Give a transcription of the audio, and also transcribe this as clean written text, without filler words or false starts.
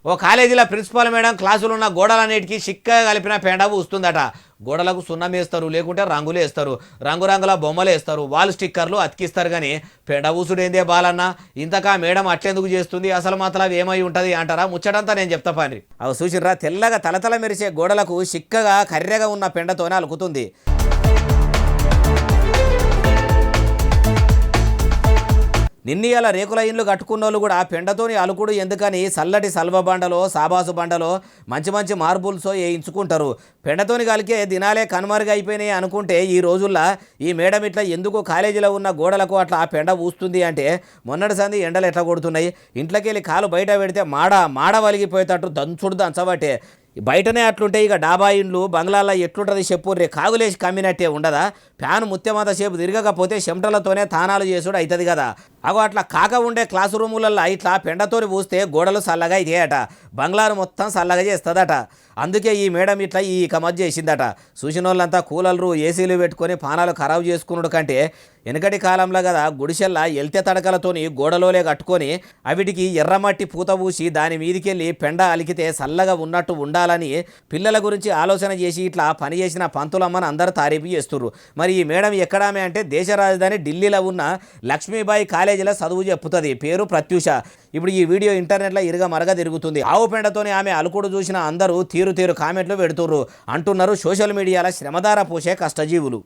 ఓ కాలేజీలో principal madam క్లాసులు ఉన్న గోడలన్నిటికీ చిక్కగా కలిపిన పెండ వస్తుందట. గోడలకు సున్నం వేస్తారు, లేకుంటే రంగులు వేస్తారు, రంగురంగుల బొమ్మలు వేస్తారు, వాల్ స్టిక్కర్లు అతికిస్తారు. కానీ పెండ ఊసుడేందే బాలన్న, ఇంతకా మేడం అట్లెందుకు చేస్తుంది, అసలు మాత్రం ఏమై ఉంటుంది అంటారా? ముచ్చటంతా నేను చెప్తా పని. అవి చూసిర్రా, తెల్లగా తలతల మెరిసే గోడలకు చిక్కగా కర్రెగా ఉన్న పెండతోనే అలుకుతుంది. నిన్నీయాల రేకుల ఇండ్లు కట్టుకున్నోళ్ళు కూడా పెండతోని అలుకుడు ఎందుకని చల్లటి సల్వ బండలో, సాబాసు బండలో మంచి మంచి మార్బుల్సో వేయించుకుంటారు. పెండతోని కలికే దినాలే కనుమరుగు అయిపోయినాయి అనుకుంటే ఈ రోజుల్లో ఈ మేడం ఇట్లా ఎందుకు కాలేజీలో ఉన్న గోడలకు అట్లా పెండ ఊస్తుంది అంటే, మొన్నటి సంది ఎండలు ఎట్లా కొడుతున్నాయి, ఇంట్లోకెళ్ళి కాలు బయట పెడితే మాడ వలిగిపోయేటట్టు దంచుడు దంచబట్టే. బయటనే అట్లుంటే ఇక డాబా ఇండ్లు బంగ్లాల్లో ఎట్లుంటుంది చెప్పుర్రే, కాగులేసి కమ్మినట్టే ఉండదా? ఫ్యాన్ ముత్యమంత సేపు తిరగకపోతే చెమటలతోనే తానాలు చేసుడు అవుతుంది కదా. అగో అట్లా కాక ఉండే క్లాస్ రూములలో ఇట్లా పెండతోని పూస్తే గోడలు చల్లగా అవుతాయట, బంగ్లాను మొత్తం చల్లగా చేస్తుందట. అందుకే ఈ మేడం ఇట్లా ఈ కమత్ చేసిందట. చూసిన వాళ్ళంతా కూలర్లు, ఏసీలు పెట్టుకొని పానాలు ఖరాబు చేసుకున్నాడు కంటే, వెనకటి కాలంలో కదా గుడిసెల్లా ఎల్తె తడకలతోని గోడలోలే కట్టుకొని అవిటికి ఎర్రమట్టి పూత పూసి దాని మీదికెళ్ళి పెండ అలికితే చల్లగా ఉన్నట్టు ఉండాలని పిల్లల గురించి ఆలోచన చేసి ఇట్లా పని చేసిన పంతులమ్మని అందరూ తారీఫు చేస్తుర్రు. మరి ఈ మేడం ఎక్కడామే అంటే దేశ రాజధాని ఢిల్లీలో ఉన్న లక్ష్మీబాయి కాలేజీలో చదువు చెప్పుతుంది. పేరు ప్రత్యూష. ఇప్పుడు ఈ వీడియో ఇంటర్నెట్లో మరగ తిరుగుతుంది. ఆవు పెండతోని ఆమె అలుకుడు చూసిన అందరూ తీరు కామెంట్లు పెడుతుర్రు. అంటున్నారు సోషల్ మీడియాలో శ్రమదార పోసే కష్టజీవులు.